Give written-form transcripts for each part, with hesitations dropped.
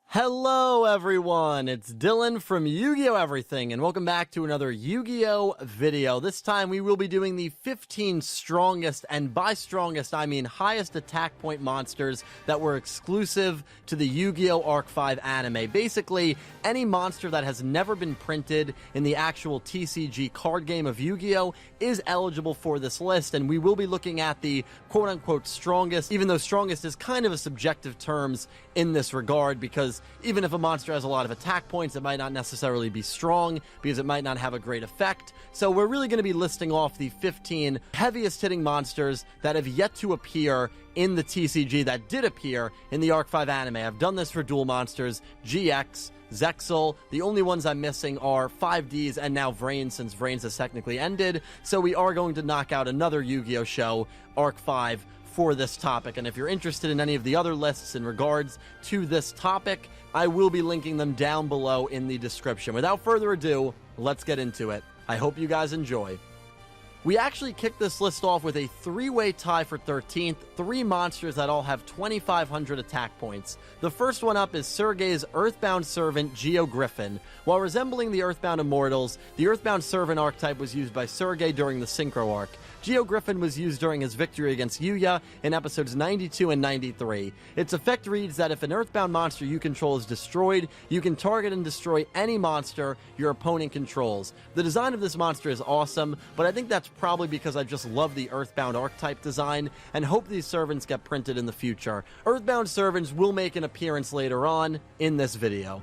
Hello everyone, it's Dylan from Yu-Gi-Oh! Everything, and welcome back to another Yu-Gi-Oh! Video. This time we will be doing the 15 strongest, and by strongest I mean highest attack point monsters that were exclusive to the Yu-Gi-Oh! Arc 5 anime. Basically, any monster that has never been printed in the actual TCG card game of Yu-Gi-Oh! Is eligible for this list, and we will be looking at the quote-unquote strongest, even though strongest is kind of a subjective terms in this regard, because even if a monster has a lot of attack points, it might not necessarily be strong, because it might not have a great effect. So we're really going to be listing off the 15 heaviest hitting monsters that have yet to appear in the TCG that did appear in the Arc 5 anime. I've done this for Duel Monsters, GX, Zexal. The only ones I'm missing are 5Ds and now Vrain, since Vrains has technically ended. So we are going to knock out another Yu-Gi-Oh! Show, Arc 5, for this topic. And if you're interested in any of the other lists in regards to this topic, I will be linking them down below in the description. Without further ado, let's get into it. I hope you guys enjoy. We actually kicked this list off with a three-way tie for 13th, three monsters that all have 2,500 attack points. The first one up is Sergei's Earthbound servant, Gryphon. While resembling the Earthbound Immortals, the Earthbound servant archetype was used by Sergei during the Synchro arc. Gryphon was used during his victory against Yugioh in episodes 92 and 93. Its effect reads that if an Earthbound monster you control is destroyed, you can target and destroy any monster your opponent controls. The design of this monster is awesome, but I think that's probably because I just love the Earthbound archetype design and hope these servants get printed in the future. Earthbound servants will make an appearance later on in this video.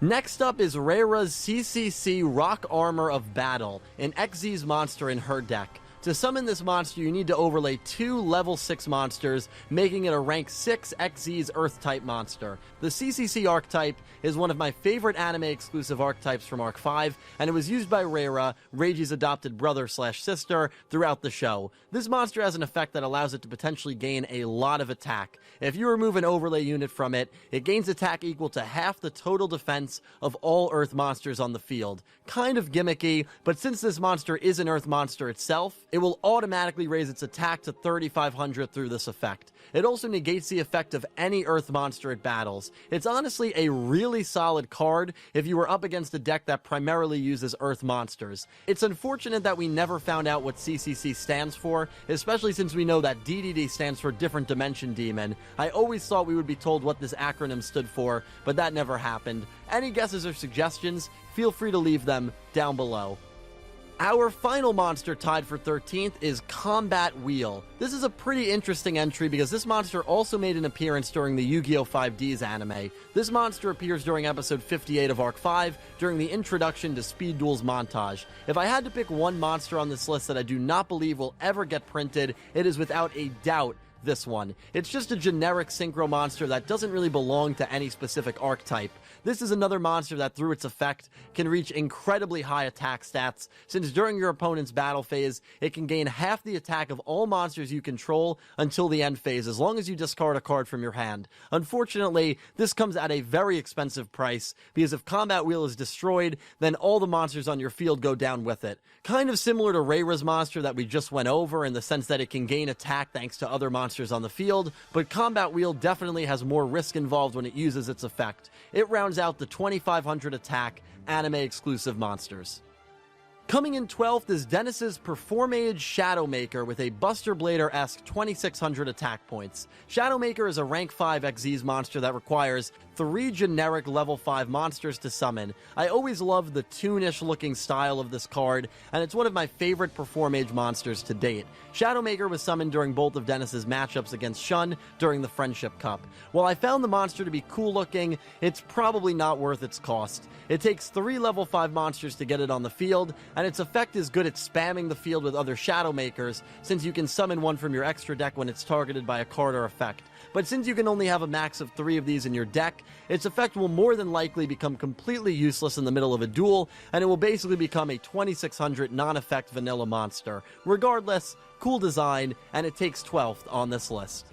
Next up is Reira's CCC Rock Armor of Battle, an XYZ monster in her deck. To summon this monster, you need to overlay two level 6 monsters, making it a rank 6 XYZ Earth-type monster. The CCC archetype is one of my favorite anime-exclusive archetypes from Arc 5, and it was used by Reira, Reiji's adopted brother/sister, throughout the show. This monster has an effect that allows it to potentially gain a lot of attack. If you remove an overlay unit from it, it gains attack equal to half the total defense of all Earth monsters on the field. Kind of gimmicky, but since this monster is an Earth monster itself, it will automatically raise its attack to 3,500 through this effect. It also negates the effect of any Earth monster it battles. It's honestly a really solid card if you were up against a deck that primarily uses Earth monsters. It's unfortunate that we never found out what CCC stands for, especially since we know that DDD stands for Different Dimension Demon. I always thought we would be told what this acronym stood for, but that never happened. Any guesses or suggestions, feel free to leave them down below. Our final monster tied for 13th is Combat Wheel. This is a pretty interesting entry because this monster also made an appearance during the Yu-Gi-Oh! 5Ds anime. This monster appears during episode 58 of Arc 5 during the Introduction to Speed Duels montage. If I had to pick one monster on this list that I do not believe will ever get printed, it is without a doubt this one. It's just a generic synchro monster that doesn't really belong to any specific archetype. This is another monster that through its effect can reach incredibly high attack stats, since during your opponent's battle phase, it can gain half the attack of all monsters you control until the end phase, as long as you discard a card from your hand. Unfortunately, this comes at a very expensive price, because if Combat Wheel is destroyed, then all the monsters on your field go down with it. Kind of similar to Reira's monster that we just went over in the sense that it can gain attack thanks to other monsters on the field, but Combat Wheel definitely has more risk involved when it uses its effect. It rounds out the 2,500 attack anime-exclusive monsters. Coming in 12th is Dennis's Performage Shadowmaker with a Buster Blader-esque 2,600 attack points. Shadowmaker is a rank 5 XYZ monster that requires 3 generic level 5 monsters to summon. I always loved the toonish looking style of this card, and it's one of my favorite Performage monsters to date. Shadowmaker was summoned during both of Dennis's matchups against Shun during the Friendship Cup. While I found the monster to be cool looking, it's probably not worth its cost. It takes 3 level 5 monsters to get it on the field, and its effect is good at spamming the field with other Shadowmakers, since you can summon one from your extra deck when it's targeted by a card or effect. But since you can only have a max of 3 of these in your deck, its effect will more than likely become completely useless in the middle of a duel, and it will basically become a 2,600 non-effect vanilla monster. Regardless, cool design, and it takes 12th on this list.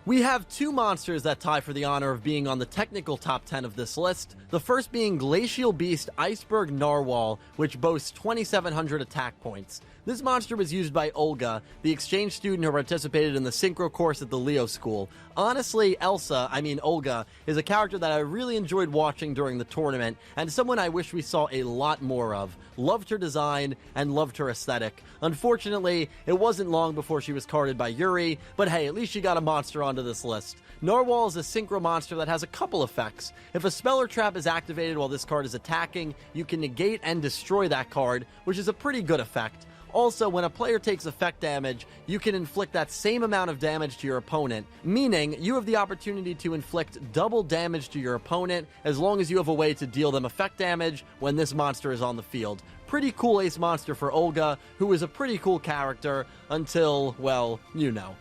We have 2 monsters that tie for the honor of being on the technical top 10 of this list, the first being Glacial Beast Iceberg Narwhal, which boasts 2,700 attack points. This monster was used by Olga, the exchange student who participated in the synchro course at the Leo School. Honestly, Olga, is a character that I really enjoyed watching during the tournament, and someone I wish we saw a lot more of. Loved her design, and loved her aesthetic. Unfortunately, it wasn't long before she was carded by Yuri, but hey, at least she got a monster onto this list. Narwhal is a synchro monster that has a couple effects. If a spell or trap is activated while this card is attacking, you can negate and destroy that card, which is a pretty good effect. Also, when a player takes effect damage, you can inflict that same amount of damage to your opponent, meaning you have the opportunity to inflict double damage to your opponent as long as you have a way to deal them effect damage when this monster is on the field. Pretty cool ace monster for Olga, who is a pretty cool character until, well, you know.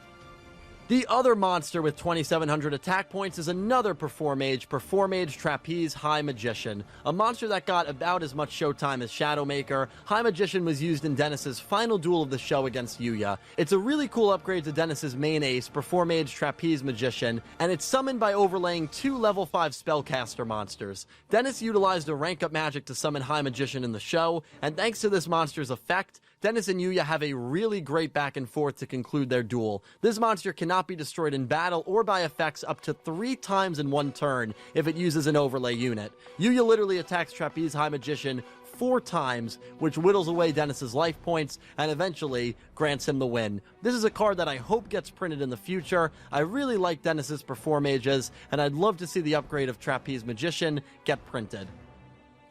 The other monster with 2,700 attack points is another Performage Trapeze High Magician. A monster that got about as much showtime as Shadowmaker, High Magician was used in Dennis's final duel of the show against Yugioh. It's a really cool upgrade to Dennis's main ace, Performage Trapeze Magician, and it's summoned by overlaying 2 level 5 spellcaster monsters. Dennis utilized a rank up magic to summon High Magician in the show, and thanks to this monster's effect, Dennis and Yugioh have a really great back and forth to conclude their duel. This monster cannot be destroyed in battle or by effects up to 3 times in one turn if it uses an overlay unit. Yugioh literally attacks Trapeze High Magician 4 times, which whittles away Dennis's life points and eventually grants him the win. This is a card that I hope gets printed in the future. I really like Dennis's Performages, and I'd love to see the upgrade of Trapeze Magician get printed.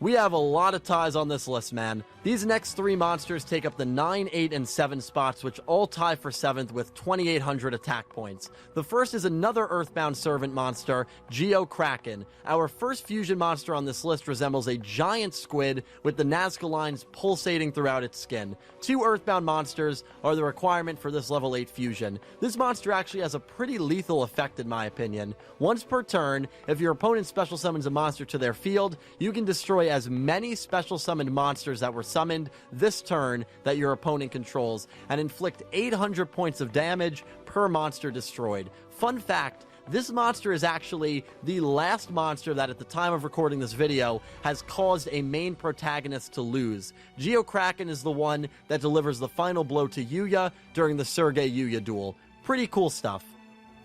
We have a lot of ties on this list, man. These next 3 monsters take up the 9, 8, and 7 spots, which all tie for 7th with 2,800 attack points. The first is another Earthbound servant monster, Yugioh Kraken. Our first fusion monster on this list resembles a giant squid with the Nazca lines pulsating throughout its skin. 2 Earthbound monsters are the requirement for this level 8 fusion. This monster actually has a pretty lethal effect in my opinion. Once per turn, if your opponent special summons a monster to their field, you can destroy as many special summoned monsters that were summoned this turn that your opponent controls and inflict 800 points of damage per monster destroyed. Fun fact, this monster is actually the last monster that at the time of recording this video has caused a main protagonist to lose. Yugioh Kraken is the one that delivers the final blow to Yugioh during the Sergei Yugioh duel. Pretty cool stuff.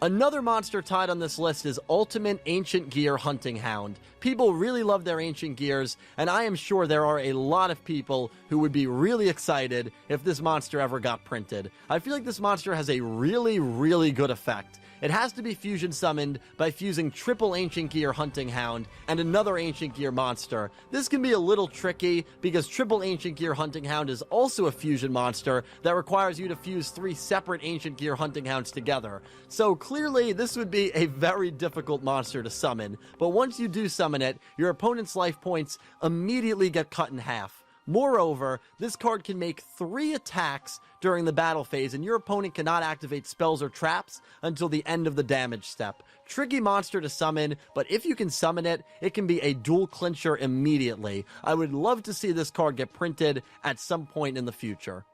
Another monster tied on this list is Ultimate Ancient Gear Hunting Hound. People really love their ancient gears, and I am sure there are a lot of people who would be really excited if this monster ever got printed. I feel like this monster has a really good effect. It has to be fusion summoned by fusing triple Ancient Gear Hunting Hound and another Ancient Gear monster. This can be a little tricky because triple Ancient Gear Hunting Hound is also a fusion monster that requires you to fuse 3 separate Ancient Gear Hunting Hounds together. So clearly this would be a very difficult monster to summon, but once you do summon it, your opponent's life points immediately get cut in half. Moreover, this card can make 3 attacks during the battle phase, and your opponent cannot activate spells or traps until the end of the damage step. Tricky monster to summon, but if you can summon it, it can be a dual clincher immediately. I would love to see this card get printed at some point in the future.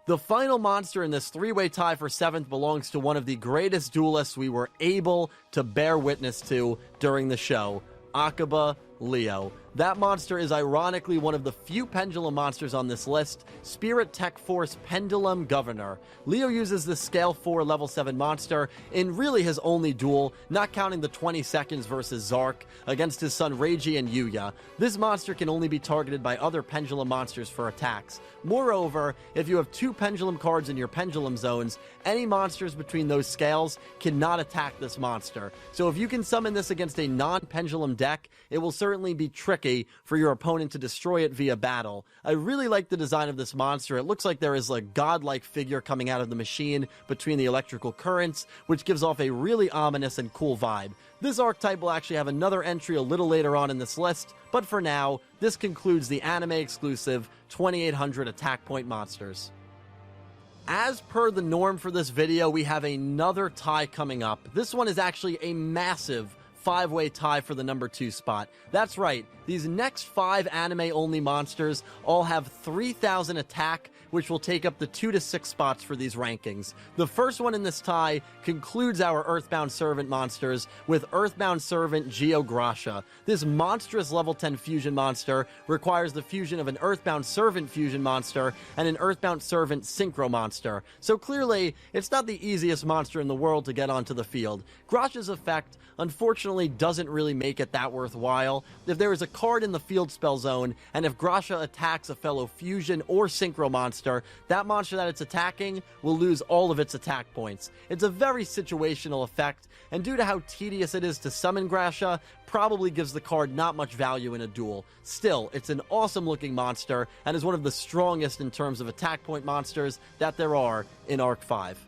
The final monster in this 3-way tie for 7th belongs to one of the greatest duelists we were able to bear witness to during the show, Akaba Leo. That monster is ironically one of the few Pendulum monsters on this list, Spirit Tech Force Pendulum Governor. Leo uses this Scale 4 Level 7 monster in really his only duel, not counting the 20 seconds versus Zark against his son Raijin and Yugioh. This monster can only be targeted by other Pendulum monsters for attacks. Moreover, if you have 2 Pendulum cards in your Pendulum zones, any monsters between those scales cannot attack this monster. So if you can summon this against a non-Pendulum deck, it will certainly be tricky for your opponent to destroy it via battle. I really like the design of this monster. It looks like there is a godlike figure coming out of the machine between the electrical currents, which gives off a really ominous and cool vibe. This archetype will actually have another entry a little later on in this list, but for now, this concludes the anime-exclusive 2,800 attack point monsters. As per the norm for this video, we have another tie coming up. This one is actually a massive 5-way tie for the number 2 spot. That's right, these next 5 anime-only monsters all have 3,000 attack, which will take up the 2 to 6 spots for these rankings. The first one in this tie concludes our Earthbound Servant monsters with Earthbound Servant Yugioh Grasha. This monstrous level 10 fusion monster requires the fusion of an Earthbound Servant fusion monster and an Earthbound Servant synchro monster. So clearly, it's not the easiest monster in the world to get onto the field. Grasha's effect, unfortunately, doesn't really make it that worthwhile. If there is a card in the field spell zone, and if Grasha attacks a fellow fusion or synchro monster, that monster that it's attacking will lose all of its attack points. It's a very situational effect, and due to how tedious it is to summon Grasha, probably gives the card not much value in a duel. Still, it's an awesome looking monster, and is one of the strongest in terms of attack point monsters that there are in Arc 5.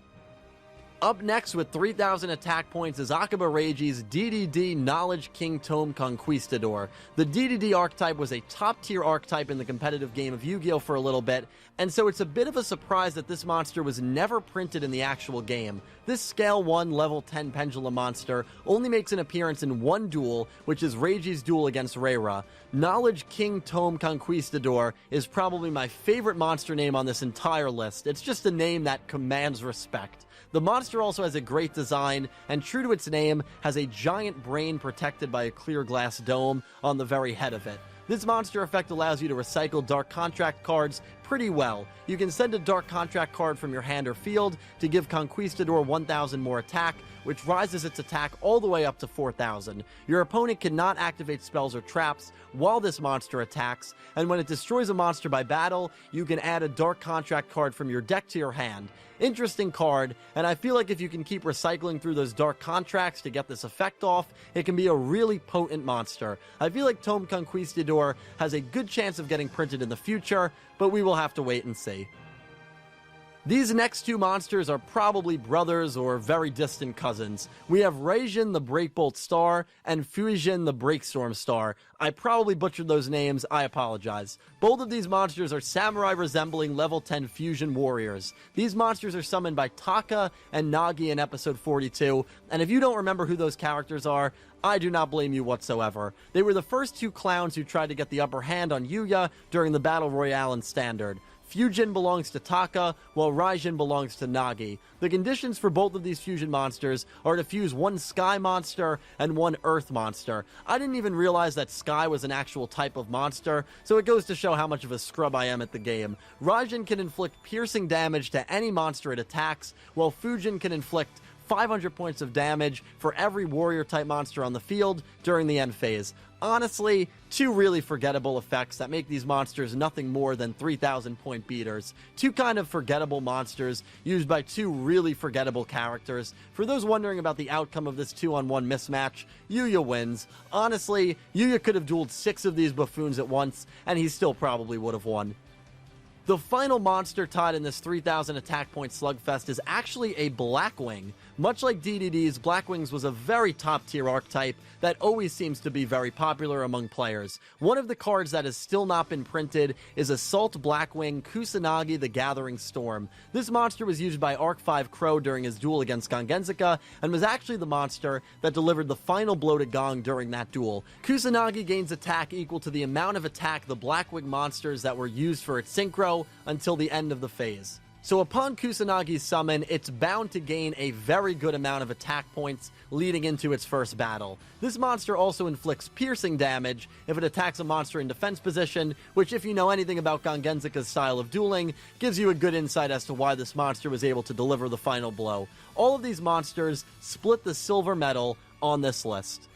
Up next with 3,000 attack points is Akiba Reiji's DDD Knowledge King Tome Conquistador. The DDD archetype was a top-tier archetype in the competitive game of Yu-Gi-Oh! For a little bit, and so it's a bit of a surprise that this monster was never printed in the actual game. This Scale 1 Level 10 Pendulum monster only makes an appearance in one duel, which is Reiji's duel against Reira. Knowledge King Tome Conquistador is probably my favorite monster name on this entire list. It's just a name that commands respect. The monster also has a great design, and true to its name, has a giant brain protected by a clear glass dome on the very head of it. This monster effect allows you to recycle Dark Contract cards pretty well. You can send a Dark Contract card from your hand or field to give Conquistador 1,000 more attack, which rises its attack all the way up to 4,000. Your opponent cannot activate spells or traps while this monster attacks, and when it destroys a monster by battle, you can add a Dark Contract card from your deck to your hand. Interesting card, and I feel like if you can keep recycling through those Dark Contracts to get this effect off, it can be a really potent monster. I feel like Tome Conquistador has a good chance of getting printed in the future, but we will have to wait and see. These next two monsters are probably brothers or very distant cousins. We have Raijin the Breakbolt Star and Fuijin the Breakstorm Star. I probably butchered those names, I apologize. Both of these monsters are samurai resembling level 10 fusion warriors. These monsters are summoned by Taka and Nagi in episode 42, and if you don't remember who those characters are, I do not blame you whatsoever. They were the first two clowns who tried to get the upper hand on Yugioh during the Battle Royale in Standard. Fusion belongs to Taka, while Raijin belongs to Nagi. The conditions for both of these fusion monsters are to fuse one Sky monster and one Earth monster. I didn't even realize that Sky was an actual type of monster, so it goes to show how much of a scrub I am at the game. Raijin can inflict piercing damage to any monster it attacks, while Fusion can inflict 500 points of damage for every warrior-type monster on the field during the end phase. Honestly, two really forgettable effects that make these monsters nothing more than 3,000 point beaters. Two kind of forgettable monsters used by two really forgettable characters. For those wondering about the outcome of this 2-on-1 mismatch, Yugioh wins. Honestly, Yugioh could have dueled 6 of these buffoons at once, and he still probably would have won. The final monster tied in this 3,000 attack point slugfest is actually a Blackwing. Much like DDD's, Blackwings was a very top-tier archetype that always seems to be very popular among players. One of the cards that has still not been printed is Assault Blackwing Kusanagi the Gathering Storm. This monster was used by Arc 5 Crow during his duel against Gongenzika, and was actually the monster that delivered the final blow to Gong during that duel. Kusanagi gains attack equal to the amount of attack the Blackwing monsters that were used for its synchro until the end of the phase. So upon Kusanagi's summon, it's bound to gain a very good amount of attack points leading into its first battle. This monster also inflicts piercing damage if it attacks a monster in defense position, which, if you know anything about Gongenzika's style of dueling, gives you a good insight as to why this monster was able to deliver the final blow. All of these monsters split the silver medal on this list.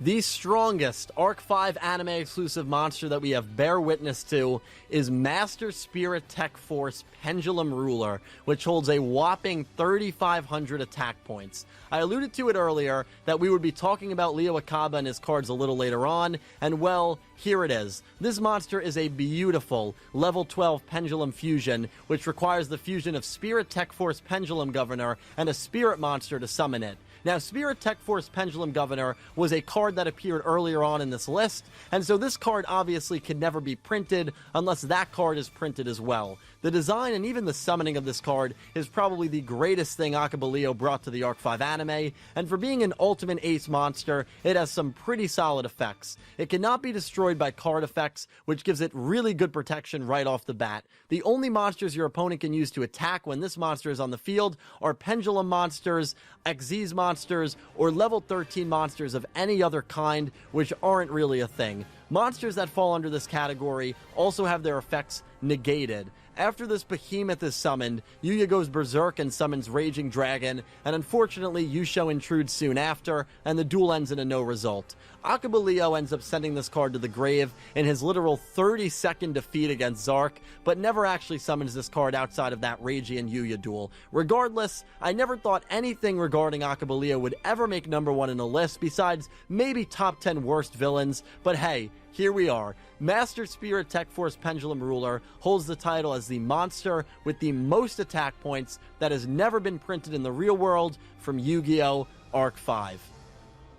The strongest Arc 5 anime exclusive monster that we have bear witness to is Master Spirit Tech Force Pendulum Ruler, which holds a whopping 3,500 attack points. I alluded to it earlier that we would be talking about Leo Akaba and his cards a little later on, and well, here it is. This monster is a beautiful level 12 Pendulum fusion, which requires the fusion of Spirit Tech Force Pendulum Governor and a Spirit monster to summon it. Now, Spirit Tech Force Pendulum Governor was a card that appeared earlier on in this list, and so this card obviously can never be printed unless that card is printed as well. The design and even the summoning of this card is probably the greatest thing Akabaleo brought to the Arc 5 anime, and for being an ultimate ace monster, it has some pretty solid effects. It cannot be destroyed by card effects, which gives it really good protection right off the bat. The only monsters your opponent can use to attack when this monster is on the field are Pendulum monsters, Xyz monsters, or level 13 monsters of any other kind, which aren't really a thing. Monsters that fall under this category also have their effects negated. After this behemoth is summoned, Yugioh goes berserk and summons Raging Dragon, and unfortunately Yugioh intrudes soon after, and the duel ends in a no result. Akabaleo ends up sending this card to the grave in his literal 30-second defeat against Zark, but never actually summons this card outside of that Raijin Yugioh duel. Regardless, I never thought anything regarding Akabaleo would ever make number 1 in a list, besides maybe top 10 worst villains, but hey, here we are. Master Spirit Tech Force Pendulum Ruler holds the title as the monster with the most attack points that has never been printed in the real world from Yu-Gi-Oh! Arc 5.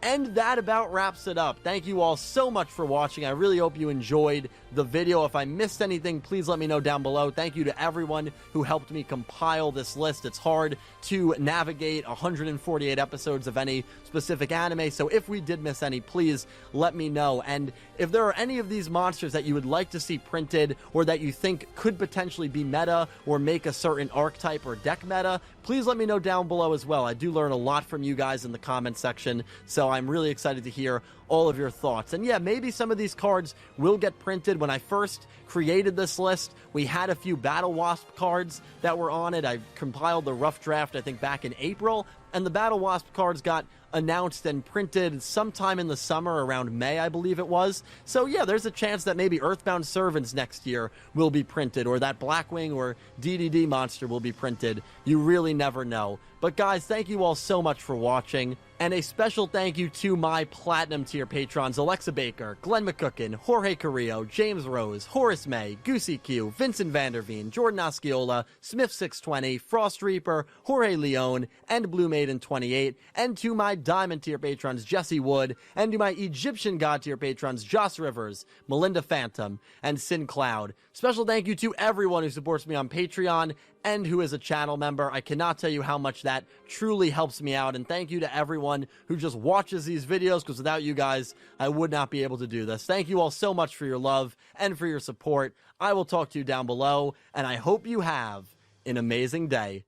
And that about wraps it up. Thank you all so much for watching. I really hope you enjoyed the video. If I missed anything, please let me know down below. Thank you to everyone who helped me compile this list. It's hard to navigate 148 episodes of any specific anime, so if we did miss any, please let me know. And if there are any of these monsters that you would like to see printed, or that you think could potentially be meta, or make a certain archetype or deck meta, please let me know down below as well. I do learn a lot from you guys in the comment section, so I'm really excited to hear all of your thoughts. And yeah, maybe some of these cards will get printed. When I first created this list, we had a few Battlewasp cards that were on it. I compiled the rough draft, I think, back in April, and the Battlewasp cards got announced and printed sometime in the summer, around May, I believe it was. So yeah, there's a chance that maybe Earthbound Servants next year will be printed, or that Blackwing or DDD monster will be printed. You really never know. But guys, thank you all so much for watching, and a special thank you to my Platinum tier patrons: Alexa Baker, Glen McGookin, Jorge Carrillo, James Rose, Horace Maye, Goosey Q, Vincent Van Der Veen, Jordan Osceola, Smith620, Frost Reaper, Jorge Leone, and Blue Maiden 28, and to my Diamond tier patrons Jesse Wood, and to my Egyptian God tier patrons Joss Rivers, Melinda Phantom, and Syn Cloud. Special thank you to everyone who supports me on Patreon and who is a channel member. I cannot tell you how much that truly helps me out, and thank you to everyone who just watches these videos, because without you guys, I would not be able to do this. Thank you all so much for your love and for your support. I will talk to you down below, and I hope you have an amazing day.